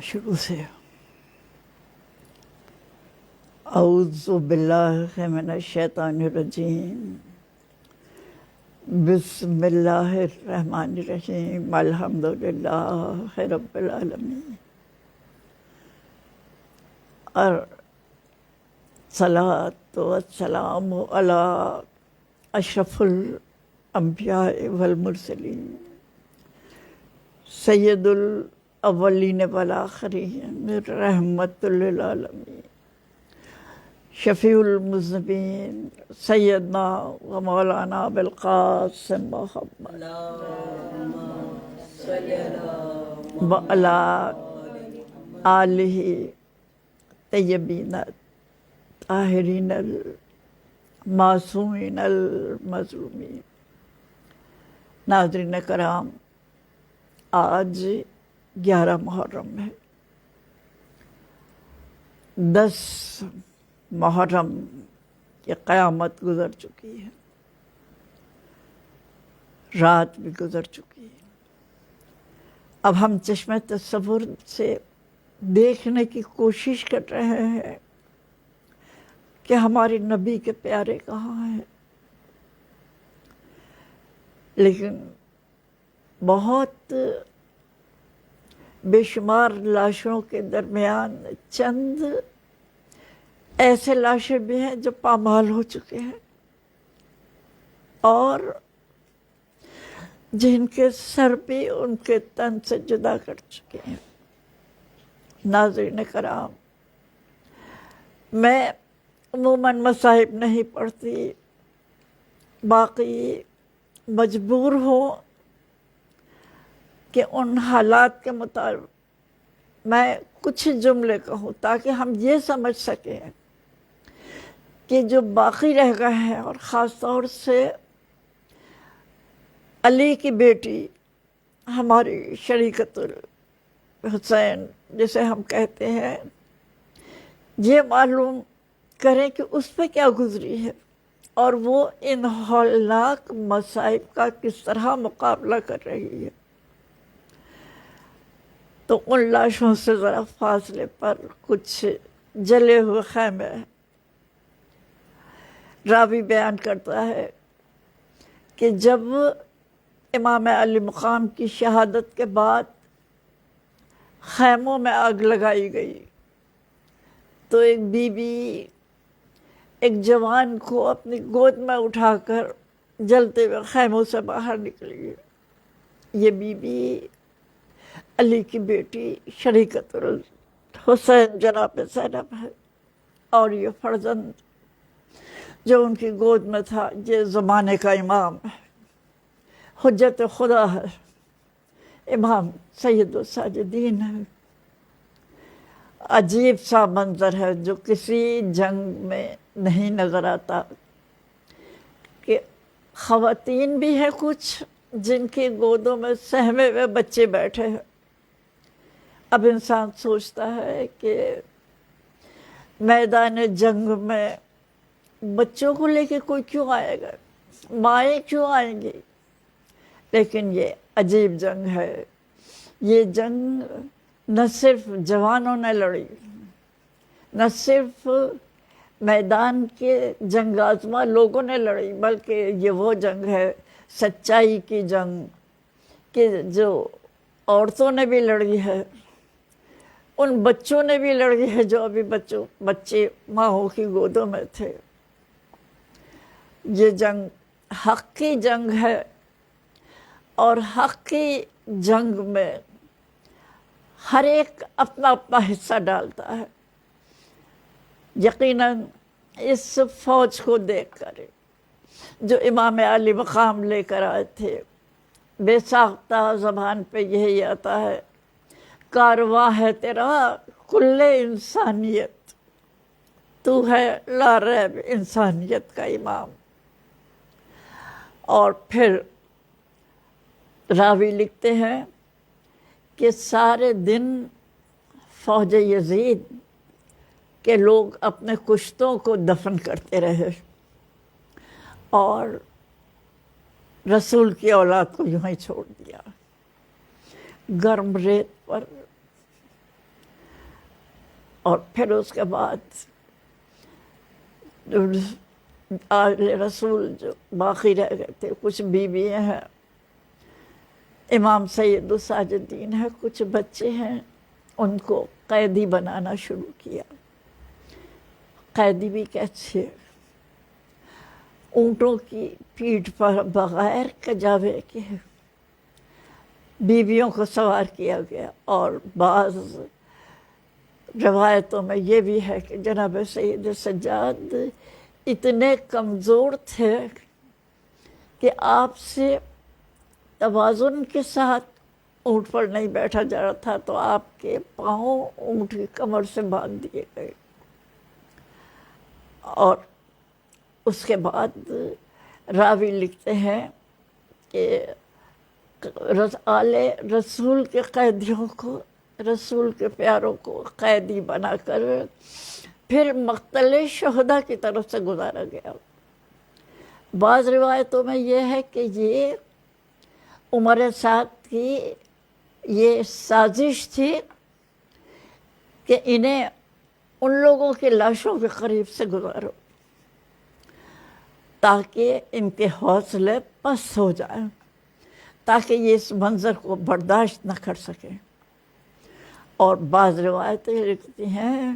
شروع سے اعوذ باللہ من الشیطان الرجیم بسم اللہ الرحمن الرحیم الحمد للہ رب العالمین اور صلاۃ والسلام علی اشرف الانبیاء والمرسلین سید الاولین والآخرین رحمت للعالمین شفیع المذنبین سیدنا و مولانا بالقاسم محمد و علی آلہ طیبین طاہرین المعصومین المظلومین۔ ناظرین کرام، آج 11 محرم ہے۔ 10 محرم کی قیامت گزر چکی ہے، رات بھی گزر چکی ہے۔ اب ہم چشمِ تصور سے دیکھنے کی کوشش کر رہے ہیں کہ ہمارے نبی کے پیارے کہاں ہیں، لیکن بہت بے شمار لاشوں کے درمیان چند ایسے لاشیں بھی ہیں جو پامال ہو چکے ہیں اور جن کے سر بھی ان کے تن سے جدا کر چکے ہیں۔ ناظرین کرام، میں عموماً مصائب نہیں پڑھتی، باقی مجبور ہوں کہ ان حالات کے مطابق میں کچھ جملے کہوں تاکہ ہم یہ سمجھ سکیں کہ جو باقی رہ گئے ہیں، اور خاص طور سے علی کی بیٹی ہماری شریکت الحسین جسے ہم کہتے ہیں، یہ معلوم کریں کہ اس پہ کیا گزری ہے اور وہ ان ہولناک مصائب کا کس طرح مقابلہ کر رہی ہے۔ تو ان لاشوں سے ذرا فاصلے پر کچھ جلے ہوئے خیمے ہیں۔ راوی بیان کرتا ہے کہ جب امام علی مقام کی شہادت کے بعد خیموں میں آگ لگائی گئی تو ایک بی بی ایک جوان کو اپنی گود میں اٹھا کر جلتے ہوئے خیموں سے باہر نکلی۔ یہ بی بی علی کی بیٹی شریکت الحسین جناب زینب ہے، اور یہ فرزند جو ان کی گود میں تھا یہ زمانے کا امام ہے، حجت خدا ہے، امام سید الساجدین ہے۔ عجیب سا منظر ہے جو کسی جنگ میں نہیں نظر آتا کہ خواتین بھی ہیں کچھ جن کی گودوں میں سہمے ہوئے بچے بیٹھے ہیں۔ اب انسان سوچتا ہے کہ میدان جنگ میں بچوں کو لے کے کوئی کیوں آئے گا، مائیں کیوں آئیں گی؟ لیکن یہ عجیب جنگ ہے۔ یہ جنگ نہ صرف جوانوں نے لڑی، نہ صرف میدان کے جنگ آزما لوگوں نے لڑی، بلکہ یہ وہ جنگ ہے سچائی کی جنگ کہ جو عورتوں نے بھی لڑی ہے، ان بچوں نے بھی لڑی ہے جو ابھی بچے ماؤں کی گودوں میں تھے۔ یہ جنگ حق کی جنگ ہے، اور حق کی جنگ میں ہر ایک اپنا اپنا حصہ ڈالتا ہے۔ یقیناً اس فوج کو دیکھ کر جو امام علی مقام لے کر آئے تھے، بے ساختہ زبان پہ یہی آتا ہے، کارواں ہے تیرا کل انسانیت، تو ہے لا ریب انسانیت کا امام۔ اور پھر راوی لکھتے ہیں کہ سارے دن فوج یزید کے لوگ اپنے کشتوں کو دفن کرتے رہے اور رسول کی اولاد کو یوں ہی چھوڑ دیا۔ گرم ریت پر اور پھر اس کے بعد آل رسول جو باقی رہ گئے تھے، کچھ بیویاں ہیں، امام سید الساجدین ہے، کچھ بچے ہیں، ان کو قیدی بنانا شروع کیا۔ قیدی بھی کیسے؟ اونٹوں کی پیٹھ پر بغیر کجاوے کے بیویوں کو سوار کیا گیا۔ اور بعض روایتوں میں یہ بھی ہے کہ جناب سید سجاد اتنے کمزور تھے کہ آپ سے توازن کے ساتھ اونٹ پر نہیں بیٹھا جا رہا تھا تو آپ کے پاؤں اونٹ کی کمر سے باندھ دیے گئے۔ اور اس کے بعد راوی لکھتے ہیں کہ آل رسول کے قیدیوں کو، رسول کے پیاروں کو قیدی بنا کر پھر مقتل شہداء کی طرف سے گزارا گیا۔ بعض روایتوں میں یہ ہے کہ یہ عمر سعد کی یہ سازش تھی کہ انہیں ان لوگوں کی لاشوں کے قریب سے گزارو تاکہ ان کے حوصلے پست ہو جائیں، تاکہ یہ اس منظر کو برداشت نہ کر سکیں۔ اور بعض روایتیں لکھتی ہیں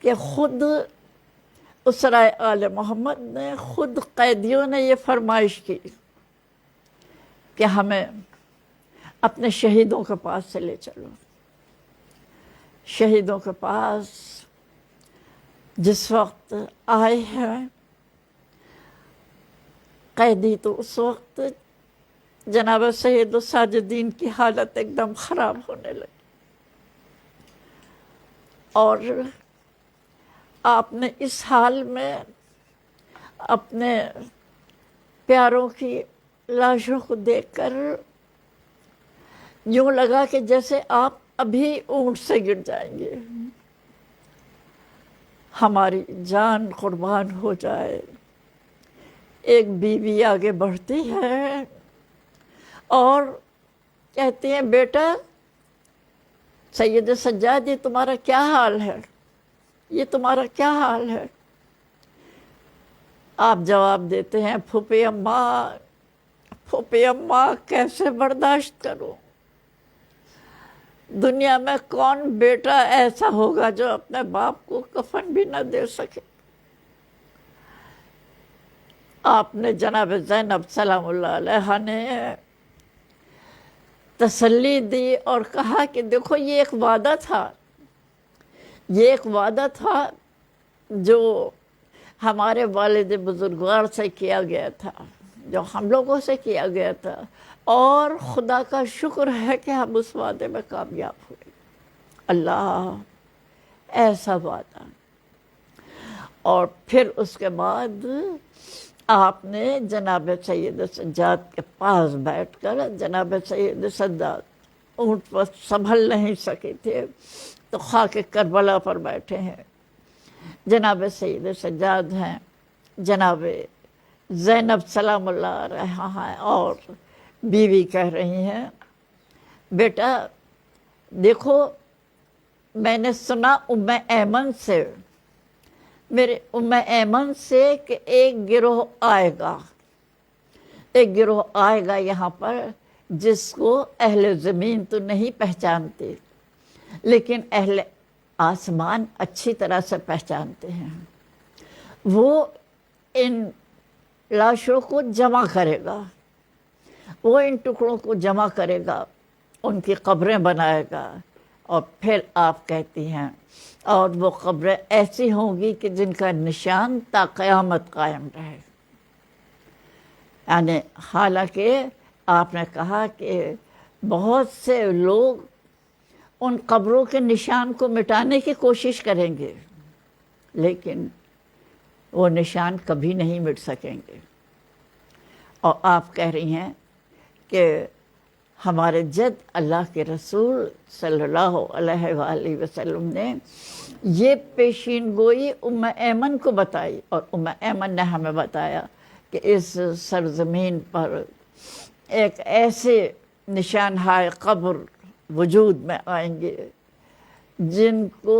کہ خود اسرائے آل محمد نے، خود قیدیوں نے یہ فرمائش کی کہ ہمیں اپنے شہیدوں کے پاس سے لے چلو۔ شہیدوں کے پاس جس وقت آئے ہیں قیدی، تو اس وقت جناب سید الساجدین کی حالت ایک دم خراب ہونے لگی، اور آپ نے اس حال میں اپنے پیاروں کی لاشوں کو دیکھ کر یوں لگا کہ جیسے آپ ابھی اونٹ سے گر جائیں گے، ہماری جان قربان ہو جائے۔ ایک بیوی آگے بڑھتی ہے اور کہتی ہیں بیٹا سید سجاد یہ تمہارا کیا حال ہے، یہ تمہارا کیا حال ہے؟ آپ جواب دیتے ہیں پھوپھی اماں، پھوپھی اماں کیسے برداشت کروں؟ دنیا میں کون بیٹا ایسا ہوگا جو اپنے باپ کو کفن بھی نہ دے سکے؟ آپ نے جناب زینب سلام اللہ علیہ نے تسلی دی اور کہا کہ دیکھو یہ ایک وعدہ تھا، یہ ایک وعدہ تھا جو ہمارے والد بزرگوار سے کیا گیا تھا، جو ہم لوگوں سے کیا گیا تھا، اور خدا کا شکر ہے کہ ہم اس وعدے میں کامیاب ہوئے۔ اللہ، ایسا وعدہ۔ اور پھر اس کے بعد آپ نے جناب سید سجاد کے پاس بیٹھ کر، جناب سید سجاد اونٹ پر سنبھل نہیں سکے تھے تو خاک کربلا پر بیٹھے ہیں، جناب سید سجاد ہیں، جناب زینب سلام اللہ علیہا ہیں، اور بیوی کہہ رہی ہیں بیٹا دیکھو میں نے سنا ام ایمن سے، میرے ام ایمن سے کہ ایک گروہ آئے گا، ایک گروہ آئے گا یہاں پر جس کو اہل زمین تو نہیں پہچانتے لیکن اہل آسمان اچھی طرح سے پہچانتے ہیں۔ وہ ان لاشوں کو جمع کرے گا، وہ ان ٹکڑوں کو جمع کرے گا، ان کی قبریں بنائے گا، اور پھر آپ کہتی ہیں اور وہ قبریں ایسی ہوں گی کہ جن کا نشان تا قیامت قائم رہے۔ یعنی حالانکہ آپ نے کہا کہ بہت سے لوگ ان قبروں کے نشان کو مٹانے کی کوشش کریں گے لیکن وہ نشان کبھی نہیں مٹ سکیں گے۔ اور آپ کہہ رہی ہیں کہ ہمارے جد اللہ کے رسول صلی اللہ علیہ وآلہ وسلم نے یہ پیشین گوئی ام ایمن کو بتائی، اور ام ایمن نے ہمیں بتایا کہ اس سرزمین پر ایک ایسے نشان ہائے قبر وجود میں آئیں گے جن کو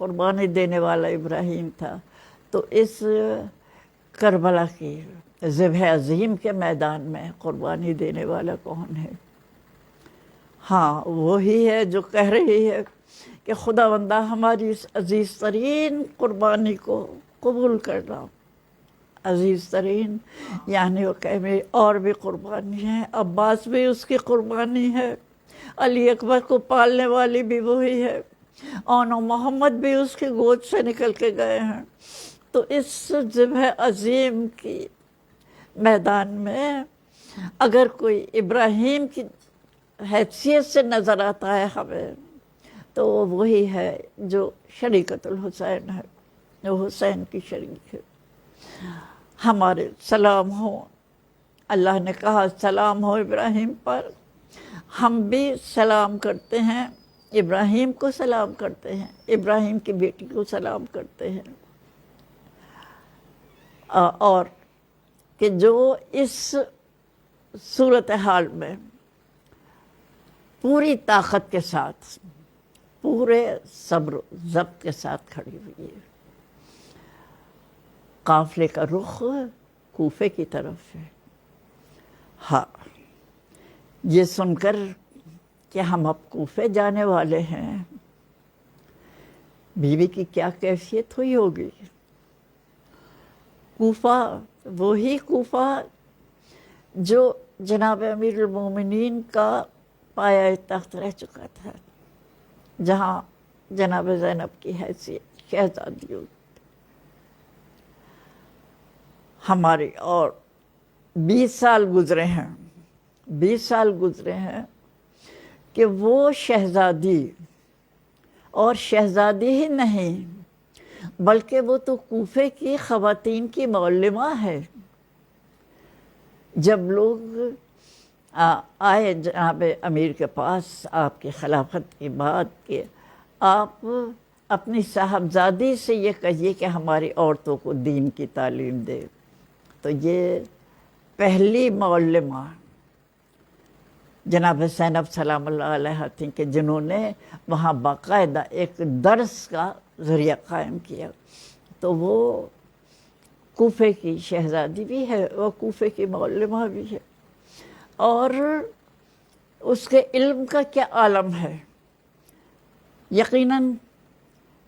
قربانی دینے والا ابراہیم تھا، تو اس کربلا کی ذبح عظیم کے میدان میں قربانی دینے والا کون ہے؟ ہاں وہی ہے جو کہہ رہی ہے کہ خدا بندہ ہماری اس عزیز ترین قربانی کو قبول کرنا۔ عزیز ترین یعنی وہ کہ میری اور بھی قربانی ہے، عباس بھی اس کی قربانی ہے، علی اکبر کو پالنے والی بھی وہی ہے، اور محمد بھی اس کی گود سے نکل کے گئے ہیں۔ تو اس ذبح عظیم کی میدان میں اگر کوئی ابراہیم کی حیثیت سے نظر آتا ہے ہمیں، تو وہ وہی ہے جو شریکۃ الحسین ہے، وہ حسین کی شریک ہے۔ ہمارے سلام ہو، اللہ نے کہا سلام ہو ابراہیم پر، ہم بھی سلام کرتے ہیں، ابراہیم کو سلام کرتے ہیں، ابراہیم کی بیٹی کو سلام کرتے ہیں، اور کہ جو اس صورتحال میں پوری طاقت کے ساتھ، پورے صبر و ضبط کے ساتھ کھڑی ہوئی ہے۔ قافلے کا رخ کوفے کی طرف ہے۔ ہاں یہ سن کر کہ ہم اب کوفے جانے والے ہیں، بیوی کی کیا کیفیت ہوئی ہوگی؟ کوفہ، وہی کوفہ جو جناب امیر المومنین کا پایہ تخت رہ چکا تھا، جہاں جناب زینب کی حیثیت شہزادی ہوگی۔ ہماری اور 20 سال گزرے ہیں، 20 سال گزرے ہیں کہ وہ شہزادی، اور شہزادی ہی نہیں بلکہ وہ تو کوفے کی خواتین کی معلمہ ہے۔ جب لوگ آئے جناب امیر کے پاس آپ کی خلافت کی بات کہ آپ اپنی صاحبزادی سے یہ کہیے کہ ہماری عورتوں کو دین کی تعلیم دے، تو یہ پہلی معلمہ جناب زینب سلام اللہ علیہ تھیں کہ جنہوں نے وہاں باقاعدہ ایک درس کا ذریعہ قائم کیا۔ تو وہ کوفے کی شہزادی بھی ہے، وہ کوفے کی معلمہ بھی ہے، اور اس کے علم کا کیا عالم ہے۔ یقیناً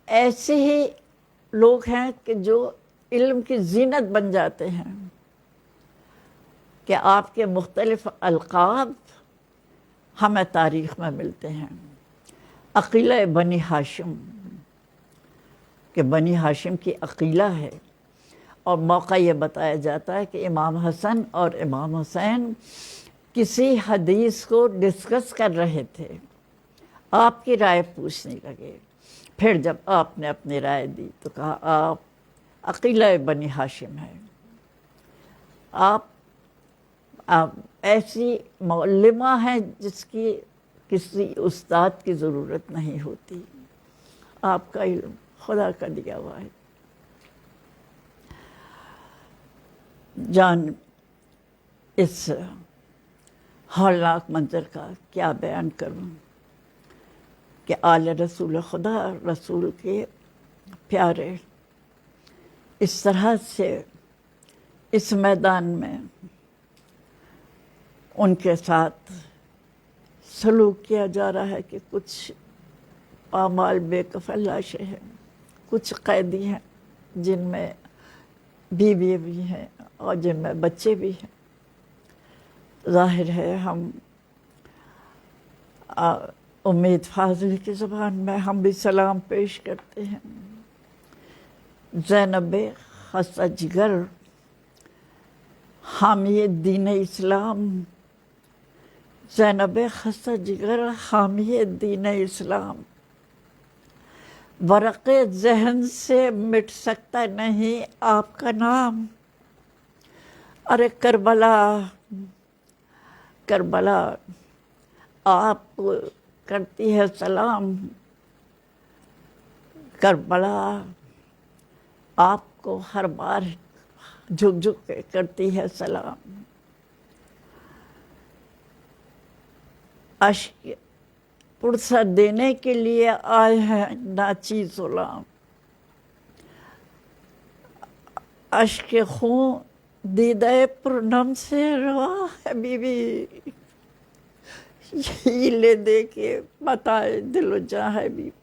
ایسے ہی لوگ ہیں کہ جو علم کی زینت بن جاتے ہیں کہ آپ کے مختلف القاب ہمیں تاریخ میں ملتے ہیں۔ عقیلہ بنی ہاشم، کہ بنی ہاشم کی عقیلہ ہے، اور موقع یہ بتایا جاتا ہے کہ امام حسن اور امام حسین کسی حدیث کو ڈسکس کر رہے تھے، آپ کی رائے پوچھنے لگے، پھر جب آپ نے اپنی رائے دی تو کہا آپ عقیلہ بنی ہاشم ہیں، آپ ایسی معلمہ ہیں جس کی کسی استاد کی ضرورت نہیں ہوتی، آپ کا علم خدا کا دیا ہوا ہے۔ جان اس ہولناک منظر کا کیا بیان کروں کہ آل رسول خدا، رسول کے پیارے اس طرح سے اس میدان میں ان کے ساتھ سلوک کیا جا رہا ہے کہ کچھ پامال بے کفن لاشیں ہیں، کچھ قیدی ہیں جن میں بیوی بھی ہیں اور جن میں بچے بھی ہیں۔ ظاہر ہے ہم امید فاضل کی زبان میں ہم بھی سلام پیش کرتے ہیں۔ زینب خستہ جگر، حامی دین اسلام، زینب خستہ جگر حامی دین اسلام، ورق ذہن سے مٹ سکتا نہیں آپ کا نام۔ ارے کربلا، کربلا آپ کرتی ہے سلام، کربلا آپ کو ہر بار جھک جھک کے کرتی ہے سلام۔ اشک فرصت دینے کے لیے آئے ہیں ناچیز غلام. اشک خون دیدہ پرنم سے روا حبیبی، یہ لے دے کے بتائے دل و جاں حبیب.